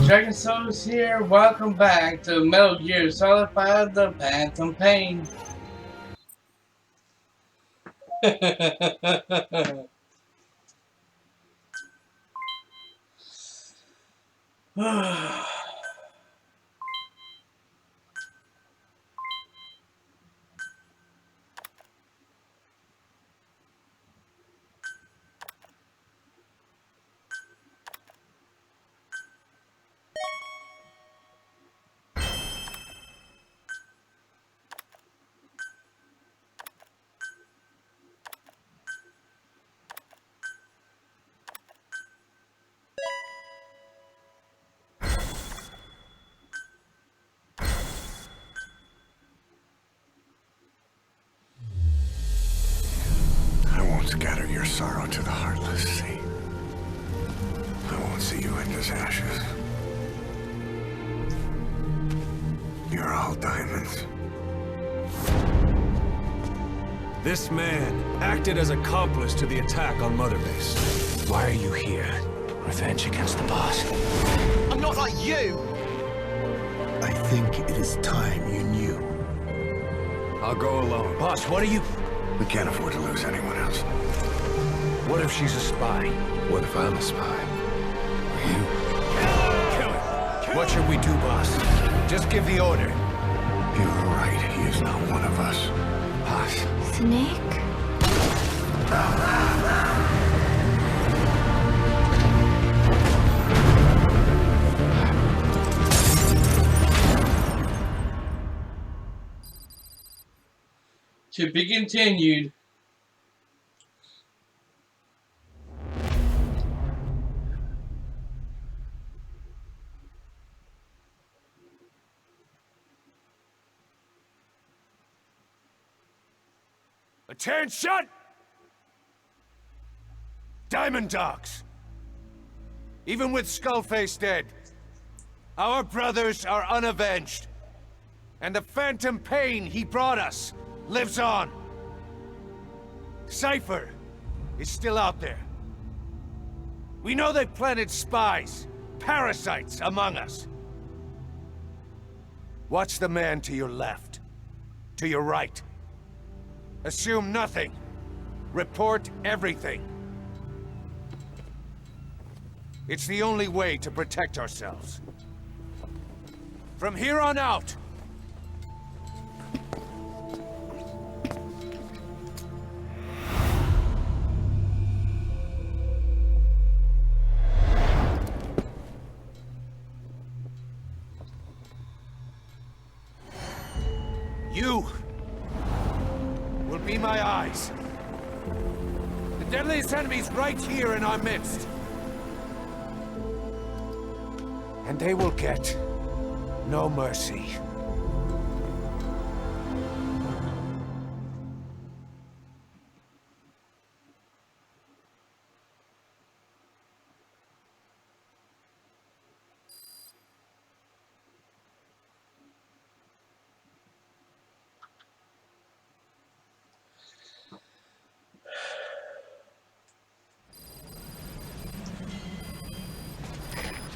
Dragon Souls here. Welcome back to Metal Gear Solid 5: The Phantom Pain. I won't scatter your sorrow to the heartless sea. I won't see you in as ashes. You're all diamonds. This man acted as accomplice to the attack on Mother Base. Why are you here? Revenge against the boss. I'm not like you! I think it is time you knew. I'll go alone. Boss, what are you... We can't afford to lose anyone else. What if she's a spy? What if I'm a spy? Or you? Kill her! What should we do, boss? Just give the order. You're right, he is not one of us. Boss. Snake? To be continued. Attention! Diamond Dogs! Even with Skullface dead, our brothers are unavenged. And the phantom pain he brought us lives on. Cypher is still out there. We know they planted spies, parasites among us. Watch the man to your left, to your right. Assume nothing. Report everything. It's the only way to protect ourselves. From here on out, you will be my eyes. The deadliest enemy's right here in our midst. And they will get no mercy.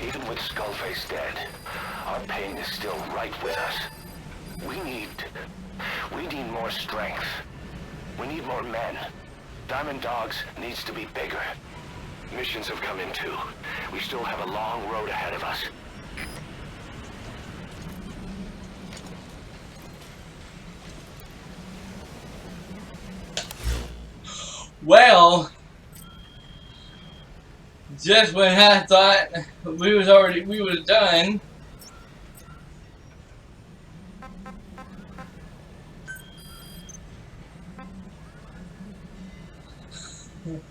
Even with Skullface dead, our pain is still right with us. We need more strength. We need more men. Diamond Dogs needs to be bigger. Missions have come in too. We still have a long road ahead of us. Well, just when I thought we was done.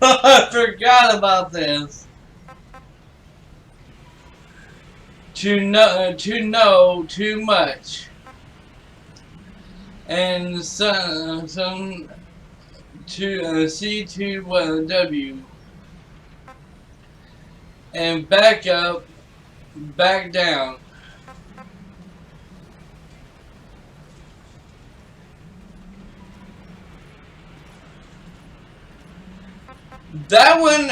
I forgot about this. To know too much, and some to C2W, and back up, back down. That one,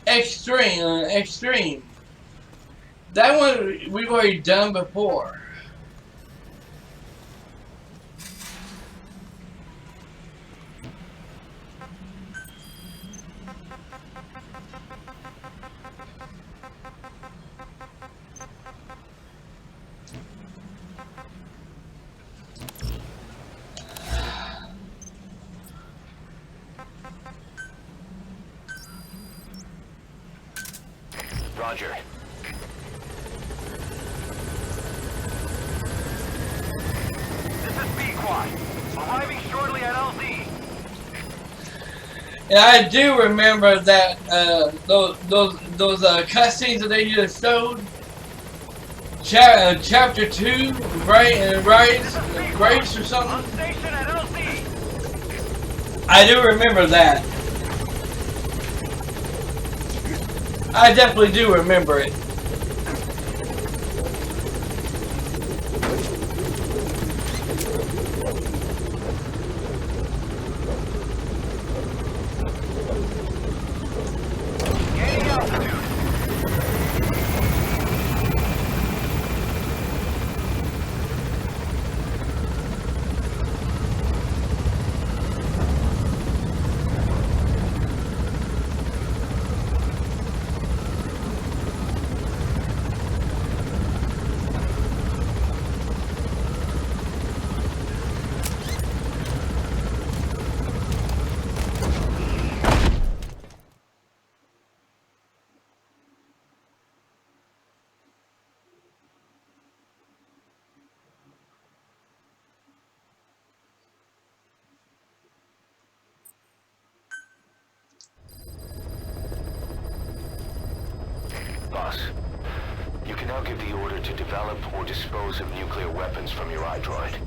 extreme. That one we've already done before. Roger. This is ps4. Arriving shortly at LZ. And I do remember that those cutscenes that they just showed. Chapter 2, Race or something. On station at LZ. I do remember that. I definitely do remember it. Gaining altitude. Boss, you can now give the order to develop or dispose of nuclear weapons from your iDroid.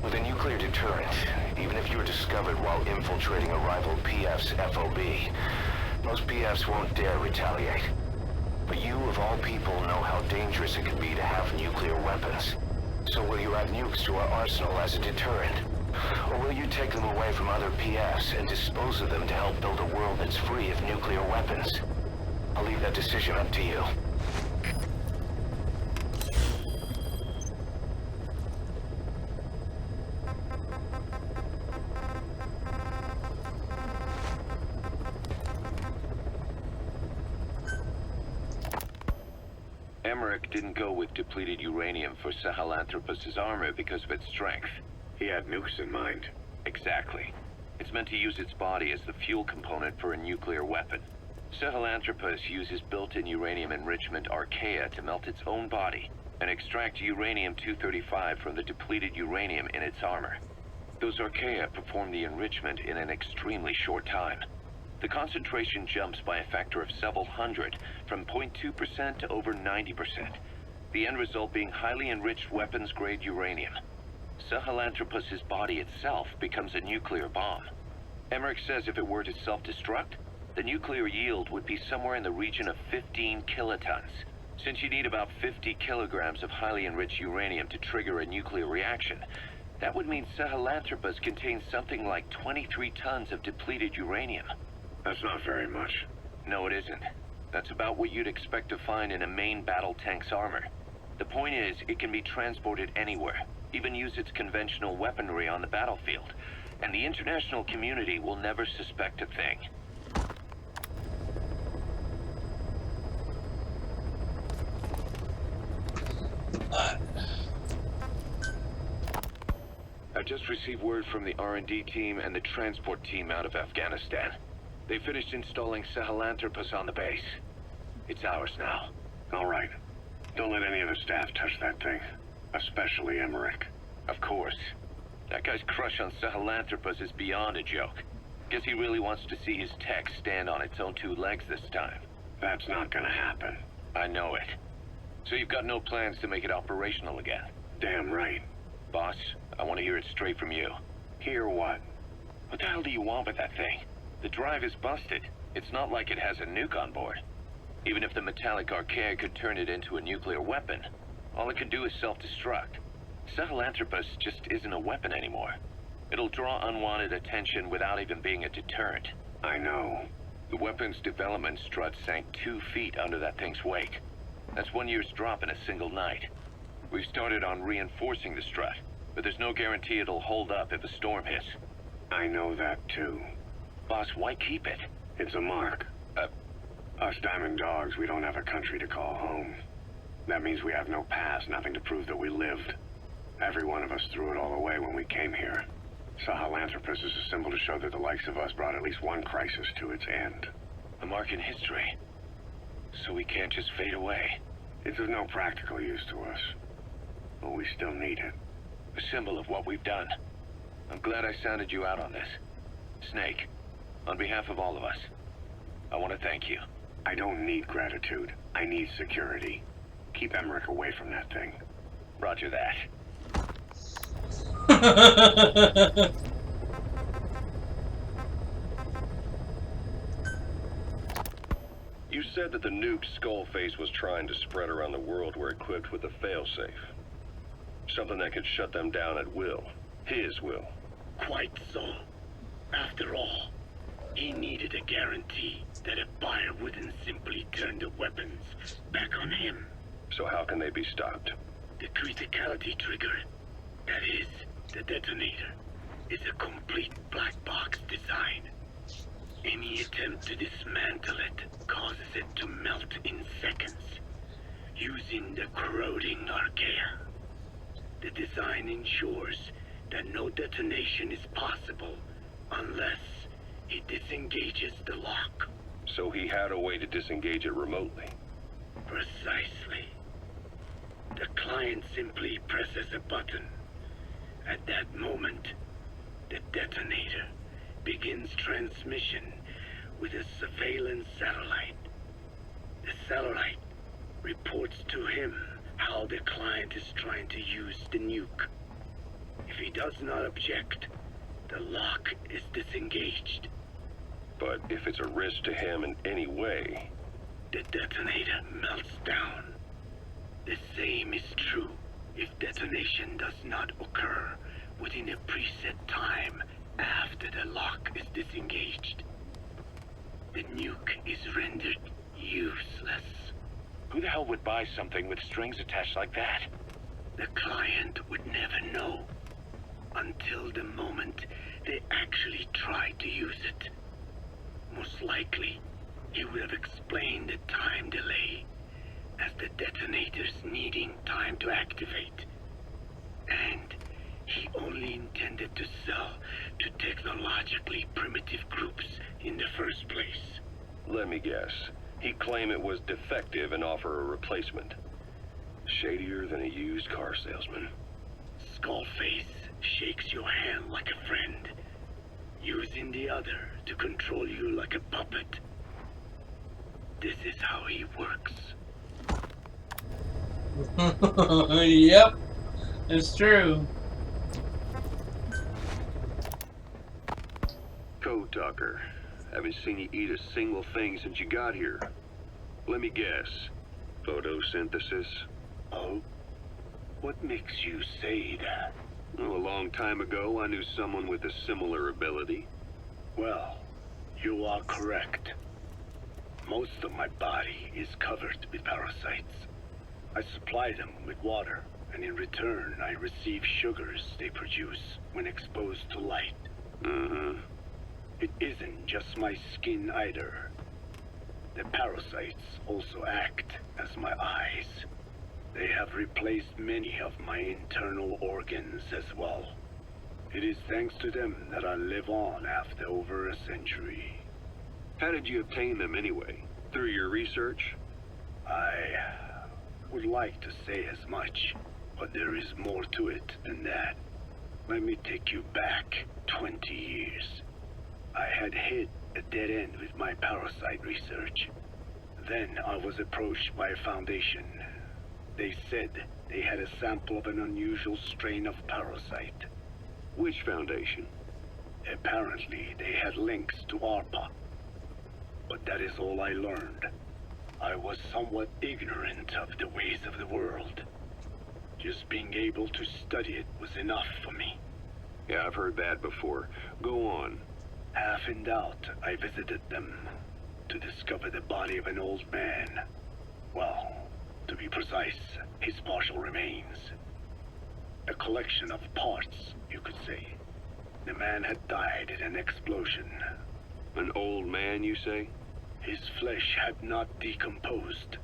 With a nuclear deterrent, even if you're discovered while infiltrating a rival PF's FOB, most PFs won't dare retaliate. But you, of all people, know how dangerous it can be to have nuclear weapons. So will you add nukes to our arsenal as a deterrent? Or will you take them away from other PFs and dispose of them to help build a world that's free of nuclear weapons? I'll leave that decision up to you. Emmerich didn't go with depleted uranium for Sahelanthropus' armor because of its strength. He had nukes in mind. Exactly. It's meant to use its body as the fuel component for a nuclear weapon. Sahelanthropus uses built-in uranium enrichment archaea to melt its own body and extract uranium-235 from the depleted uranium in its armor. Those archaea perform the enrichment in an extremely short time. The concentration jumps by a factor of several hundred, from 0.2% to over 90%. The end result being highly enriched weapons-grade uranium. Sahelanthropus' body itself becomes a nuclear bomb. Emmerich says if it were to self-destruct, the nuclear yield would be somewhere in the region of 15 kilotons. Since you need about 50 kilograms of highly enriched uranium to trigger a nuclear reaction, that would mean Sahelanthropus contains something like 23 tons of depleted uranium. That's not very much. No, it isn't. That's about what you'd expect to find in a main battle tank's armor. The point is, it can be transported anywhere, even use its conventional weaponry on the battlefield, and the international community will never suspect a thing. I just received word from the R&D team and the transport team out of Afghanistan. They finished installing Sahelanthropus on the base. It's ours now. All right. Don't let any of the staff touch that thing. Especially Emmerich. Of course. That guy's crush on Sahelanthropus is beyond a joke. Guess he really wants to see his tech stand on its own two legs this time. That's not gonna happen. I know it. So you've got no plans to make it operational again? Damn right. Boss, I want to hear it straight from you. Hear what? What the hell do you want with that thing? The drive is busted. It's not like it has a nuke on board. Even if the metallic archaea could turn it into a nuclear weapon, all it could do is self-destruct. Sahelanthropus just isn't a weapon anymore. It'll draw unwanted attention without even being a deterrent. I know. The weapon's development strut sank 2 feet under that thing's weight. That's 1 year's drop in a single night. We've started on reinforcing the strut, but there's no guarantee it'll hold up if a storm hits. I know that too. Boss, why keep it? It's a mark. Us Diamond Dogs, we don't have a country to call home. That means we have no past, nothing to prove that we lived. Every one of us threw it all away when we came here. Sahelanthropus is a symbol to show that the likes of us brought at least one crisis to its end. A mark in history. So we can't just fade away. It's of no practical use to us, but we still need it. A symbol of what we've done. I'm glad I sounded you out on this. Snake, on behalf of all of us, I want to thank you. I don't need gratitude. I need security. Keep Emmerich away from that thing. Roger that. You said that the nuke Skullface was trying to spread around the world were equipped with a failsafe. Something that could shut them down at will. His will. Quite so. After all, he needed a guarantee that a buyer wouldn't simply turn the weapons back on him. So how can they be stopped? The criticality trigger, that is, the detonator, is a complete black box design. Any attempt to dismantle it causes it to melt in seconds, using the corroding archaea. The design ensures that no detonation is possible unless he disengages the lock. So he had a way to disengage it remotely. Precisely. The client simply presses a button. At that moment, the detonator begins transmission with a surveillance satellite. The satellite reports to him how the client is trying to use the nuke. If he does not object, the lock is disengaged. But if it's a risk to him in any way... The detonator melts down. The same is true if detonation does not occur within a preset time after the lock is disengaged. The nuke is rendered useless. Who the hell would buy something with strings attached like that? The client would never know until the moment they actually tried to use it. Most likely, he would have explained the time delay as the detonators needing time to activate. And he only intended to sell to technologically primitive groups in the first place. Let me guess. He'd claim it was defective and offer a replacement. Shadier than a used car salesman. Skullface shakes your hand like a friend, using the other to control you like a puppet. This is how he works. Yep, it's true. Code Talker. Haven't seen you eat a single thing since you got here. Let me guess. Photosynthesis? Oh? What makes you say that? Well, a long time ago, I knew someone with a similar ability. Well, you are correct. Most of my body is covered with parasites. I supply them with water, and in return, I receive sugars they produce when exposed to light. Mm-hmm. It isn't just my skin either. The parasites also act as my eyes. They have replaced many of my internal organs as well. It is thanks to them that I live on after over a century. How did you obtain them anyway? Through your research? I would like to say as much, but there is more to it than that. Let me take you back 20 years. I had hit a dead end with my parasite research. Then I was approached by a foundation. They said they had a sample of an unusual strain of parasite. Which foundation? Apparently, they had links to ARPA. But that is all I learned. I was somewhat ignorant of the ways of the world. Just being able to study it was enough for me. Yeah, I've heard that before. Go on. Half in doubt, I visited them to discover the body of an old man. Well, To be precise, his partial remains. A collection of parts, you could say. The man had died in an explosion. An old man, you say? His flesh had not decomposed.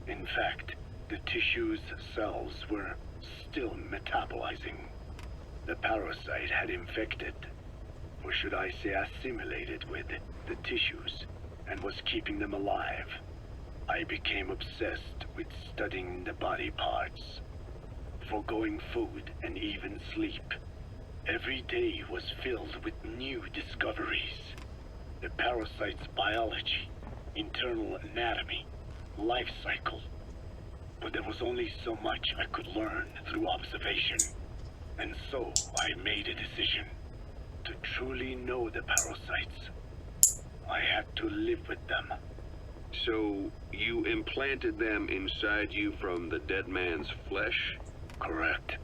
In fact, the tissue's cells were still metabolizing. The parasite had infected, or should I say assimilated with, the tissues, and was keeping them alive. I became obsessed with studying the body parts, foregoing food and even sleep. Every day was filled with new discoveries. The parasite's biology, internal anatomy, life cycle. But there was only so much I could learn through observation. And so I made a decision. To truly know the parasites, I had to live with them. So, you implanted them inside you from the dead man's flesh? Correct.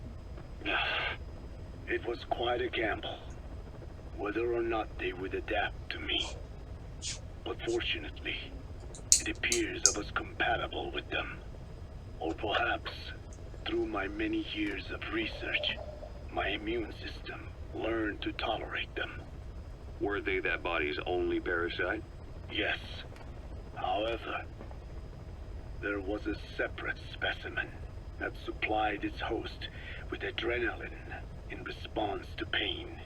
It was quite a gamble, whether or not they would adapt to me. But fortunately, it appears I was compatible with them. Or perhaps, through my many years of research, my immune system learned to tolerate them. Were they that body's only parasite? Yes. However, there was a separate specimen that supplied its host with adrenaline in response to pain,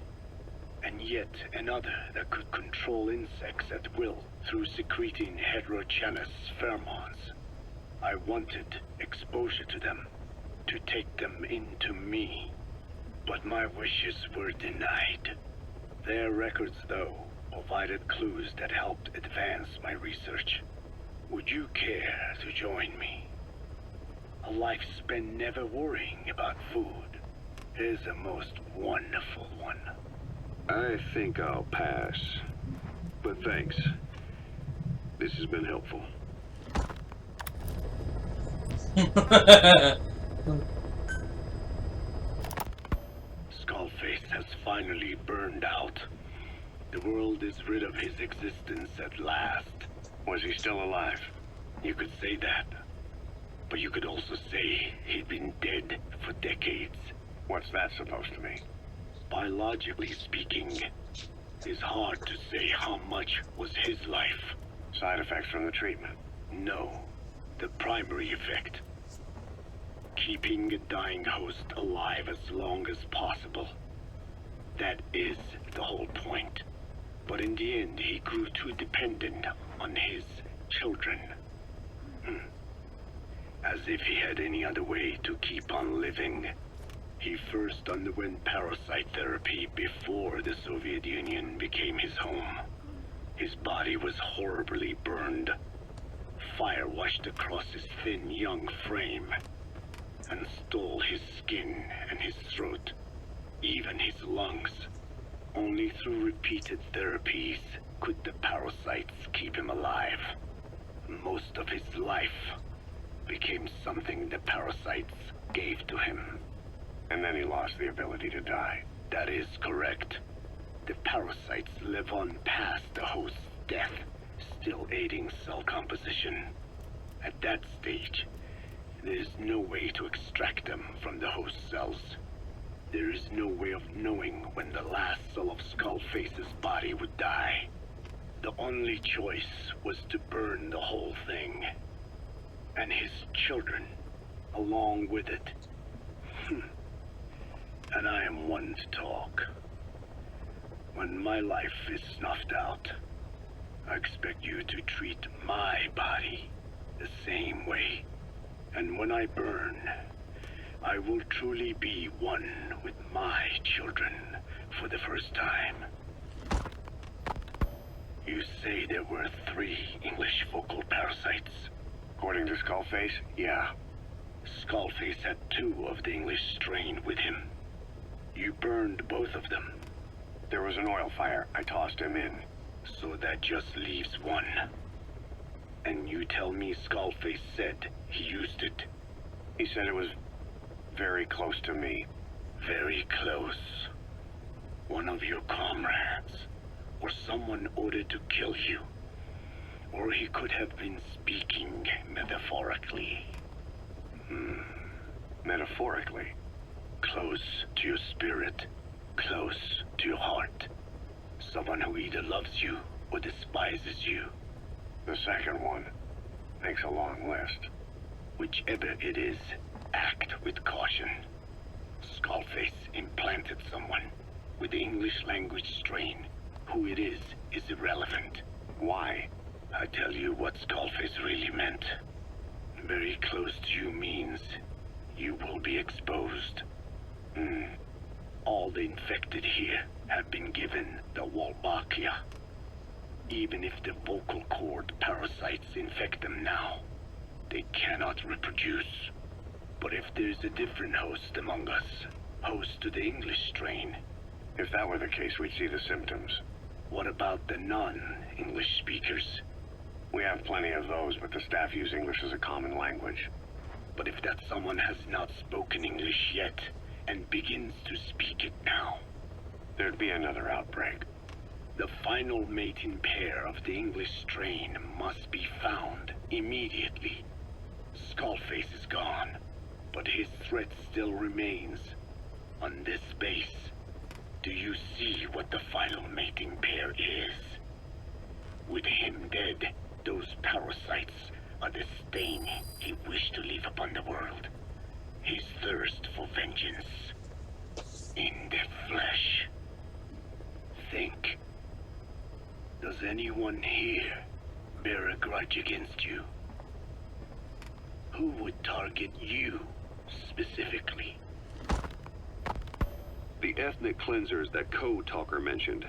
and yet another that could control insects at will through secreting heterogeneous pheromones. I wanted exposure to them, to take them into me, but my wishes were denied. Their records, though, provided clues that helped advance my research. Would you care to join me? A life spent never worrying about food is a most wonderful one. I think I'll pass. But thanks. This has been helpful. Skullface has finally burned out. The world is rid of his existence at last. Was he still alive? You could say that. But you could also say he'd been dead for decades. What's that supposed to mean? Biologically speaking, it's hard to say how much was his life. Side effects from the treatment? No, the primary effect. Keeping a dying host alive as long as possible. That is the whole point. But in the end, he grew too dependent on his children. As if he had any other way to keep on living. He first underwent parasite therapy before the Soviet Union became his home. His body was horribly burned. Fire washed across his thin young frame and stole his skin and his throat, even his lungs. Only through repeated therapies could the parasites keep him alive. Most of his life became something the parasites gave to him. And then he lost the ability to die. That is correct. The parasites live on past the host's death, still aiding cell composition. At that stage, there is no way to extract them from the host cells. There is no way of knowing when the last cell of Skullface's body would die. The only choice was to burn the whole thing. And his children, along with it. And I am one to talk. When my life is snuffed out, I expect you to treat my body the same way. And when I burn, I will truly be one with my children for the first time. You say there were 3 English vocal parasites. According to Skullface, yeah. Skullface had 2 of the English strain with him. You burned both of them. There was an oil fire. I tossed him in. So that just leaves 1. And you tell me Skullface said he used it. He said it was very close to me. Very close. One of your comrades. Or someone ordered to kill you. Or he could have been speaking metaphorically. Metaphorically. Close to your spirit, close to your heart. Someone who either loves you or despises you. The second one makes a long list. Whichever it is, act with caution. Skullface implanted someone with the English language strain. Who it is irrelevant. Why? I tell you what Skullface really meant. Very close to you means you will be exposed. All the infected here have been given the Wolbachia. Even if the vocal cord parasites infect them now, they cannot reproduce. But if there's a different host among us, host to the English strain. If that were the case, we'd see the symptoms. What about the non-English speakers? We have plenty of those, but the staff use English as a common language. But if that someone has not spoken English yet, and begins to speak it now, there'd be another outbreak. The final mating pair of the English strain must be found immediately. Skullface is gone, but his threat still remains. On this base, do you see what the final mating pair is? With him dead, those parasites are the stain he wished to leave upon the world. His thirst for vengeance. In the flesh. Think. Does anyone here bear a grudge against you? Who would target you, specifically? The ethnic cleansers that Code Talker mentioned,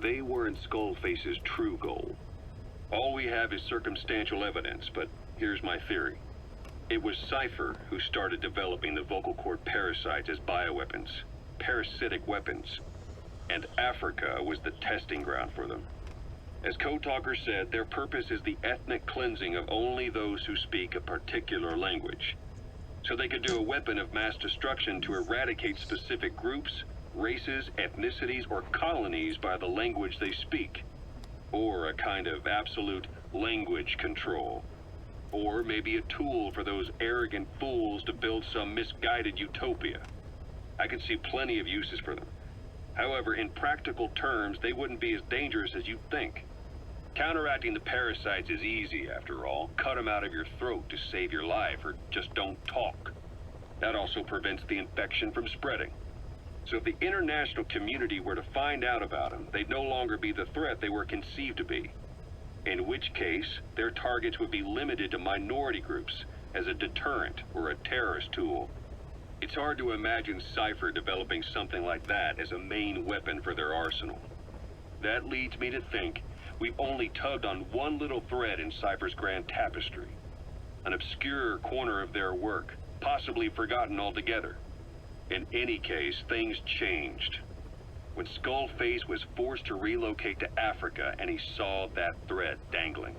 they weren't Skullface's true goal. All we have is circumstantial evidence, but here's my theory. It was Cypher who started developing the vocal cord parasites as bioweapons, parasitic weapons, and Africa was the testing ground for them. As Code Talker said, their purpose is the ethnic cleansing of only those who speak a particular language. So they could do a weapon of mass destruction to eradicate specific groups, races, ethnicities, or colonies by the language they speak. Or a kind of absolute language control. Or maybe a tool for those arrogant fools to build some misguided utopia. I could see plenty of uses for them. However, in practical terms, they wouldn't be as dangerous as you'd think. Counteracting the parasites is easy, after all. Cut them out of your throat to save your life, or just don't talk. That also prevents the infection from spreading. So if the international community were to find out about them, they'd no longer be the threat they were conceived to be. In which case, their targets would be limited to minority groups as a deterrent or a terrorist tool. It's hard to imagine Cypher developing something like that as a main weapon for their arsenal. That leads me to think we've only tugged on one little thread in Cypher's grand tapestry. An obscure corner of their work, possibly forgotten altogether. In any case, things changed. When Skullface was forced to relocate to Africa and he saw that thread dangling.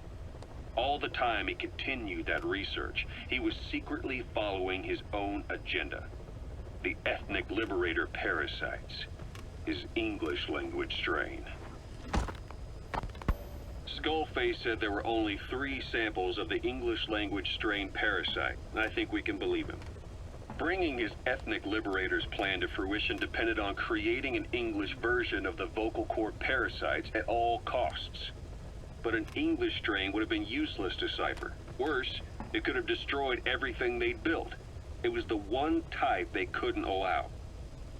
All the time he continued that research, he was secretly following his own agenda. The ethnic liberator parasites. His English language strain. Skullface said there were only 3 samples of the English language strain parasite, and I think we can believe him. Bringing his ethnic liberator's plan to fruition depended on creating an English version of the vocal cord parasites at all costs. But an English strain would have been useless to Cypher. Worse, it could have destroyed everything they'd built. It was the one type they couldn't allow.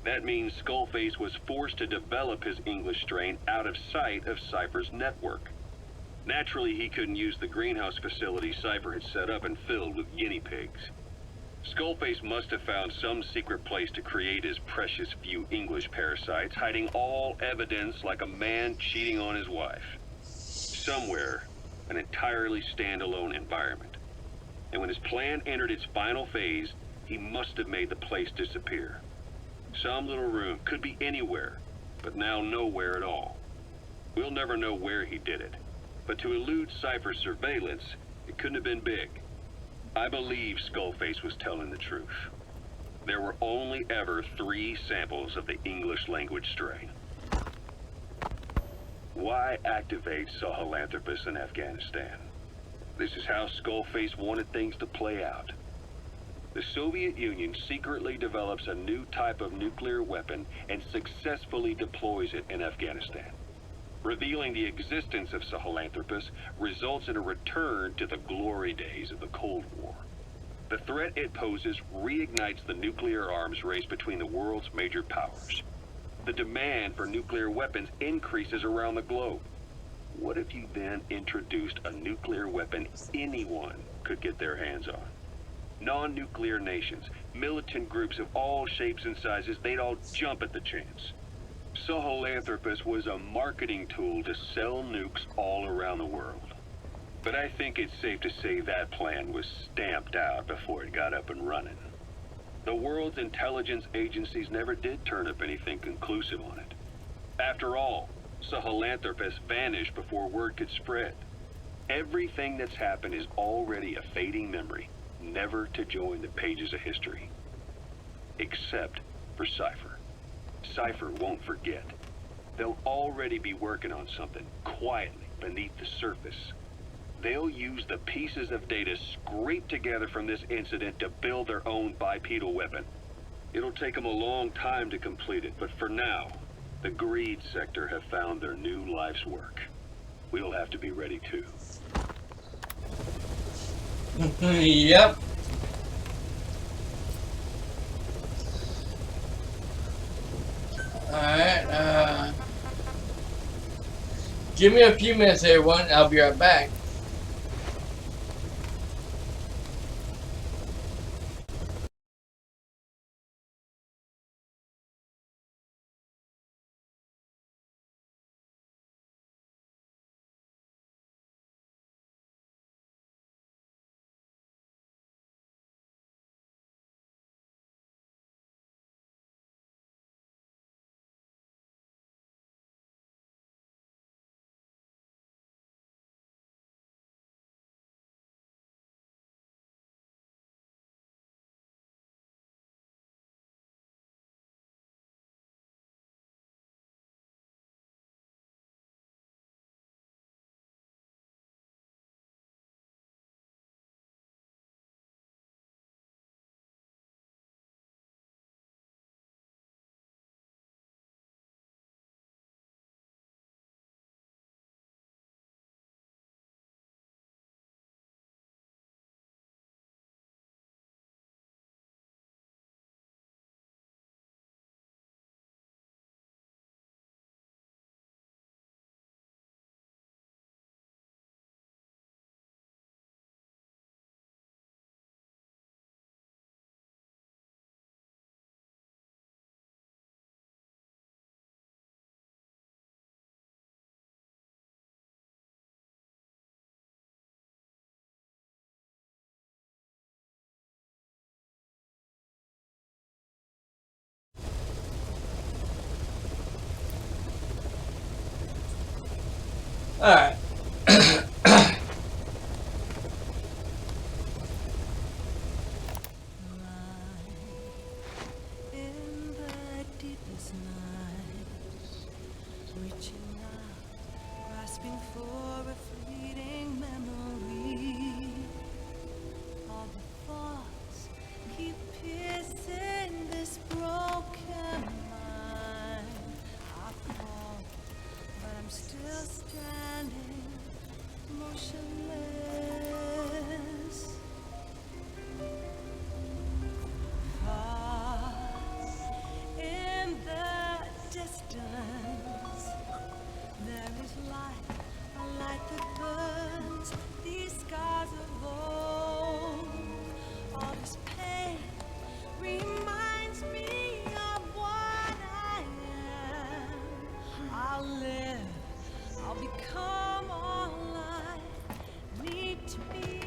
That means Skullface was forced to develop his English strain out of sight of Cypher's network. Naturally, he couldn't use the greenhouse facility Cypher had set up and filled with guinea pigs. Skullface must have found some secret place to create his precious few English parasites, hiding all evidence like a man cheating on his wife. Somewhere, an entirely standalone environment. And when his plan entered its final phase, he must have made the place disappear. Some little room, could be anywhere, but now nowhere at all. We'll never know where he did it, but to elude Cypher's surveillance, it couldn't have been big. I believe Skullface was telling the truth. There were only ever 3 samples of the English language strain. Why activate Sahelanthropus in Afghanistan? This is how Skullface wanted things to play out. The Soviet Union secretly develops a new type of nuclear weapon and successfully deploys it in Afghanistan. Revealing the existence of Sahelanthropus results in a return to the glory days of the Cold War. The threat it poses reignites the nuclear arms race between the world's major powers. The demand for nuclear weapons increases around the globe. What if you then introduced a nuclear weapon anyone could get their hands on? Non-nuclear nations, militant groups of all shapes and sizes, they'd all jump at the chance. Sahelanthropus was a marketing tool to sell nukes all around the world. But I think it's safe to say that plan was stamped out before it got up and running. The world's intelligence agencies never did turn up anything conclusive on it. After all, Sahelanthropus vanished before word could spread. Everything that's happened is already a fading memory, never to join the pages of history. Except for Cypher. Cypher won't forget. They'll already be working on something quietly beneath the surface. They'll use the pieces of data scraped together from this incident to build their own bipedal weapon. It'll take them a long time to complete it, but for now, the greed sector have found their new life's work. We'll have to be ready too. Yep. Alright, give me a few minutes, everyone. I'll be right back. Alright. In the deepest night, reaching out, grasping for a fleeting memory. All the thoughts keep piercing this broken mind. I fall, but I'm still standing, motionless. Far in the distance, there is light, a light that burns these scars of old. All this pain reminds me of what I am. I'll live, I'll become all I need to be.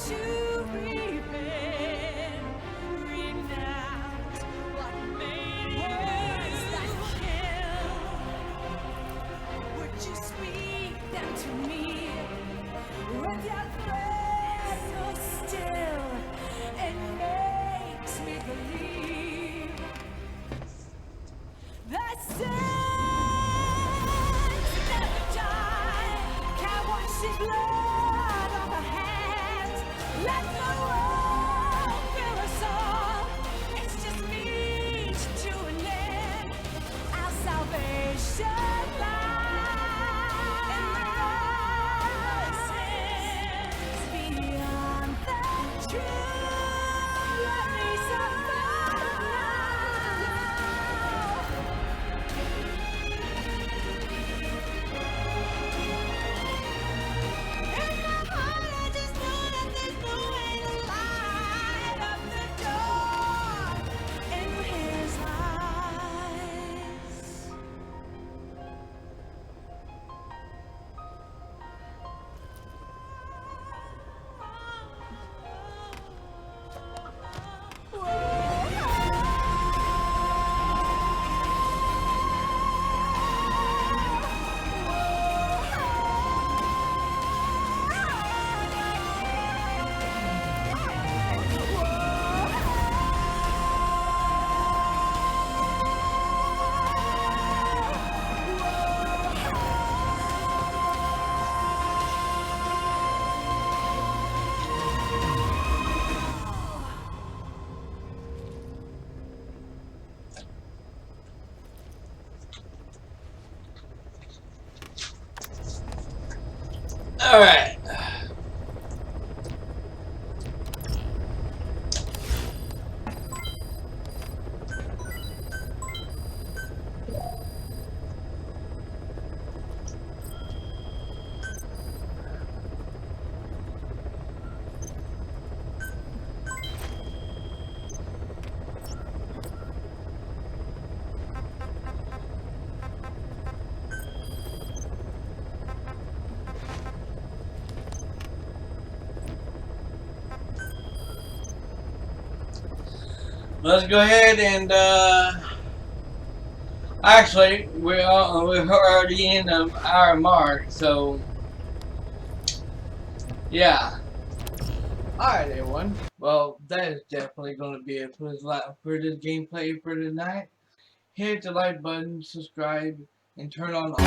to repent, renounce what made words that kill. Would you speak them to me with your prayer so still? It makes me believe that sins never die. Can't wash his blood off our hands. Let the world fill us all. It's just means to an end. Our salvation lies in the beyond the truth. Let me suffer in my heart, I just know that there's no way to light up the door in his eyes. Alright. Let's go ahead and actually we're already in our mark, so yeah. Alright everyone. Well, that is definitely gonna be it for this gameplay for tonight. Hit the like button, subscribe, and turn on all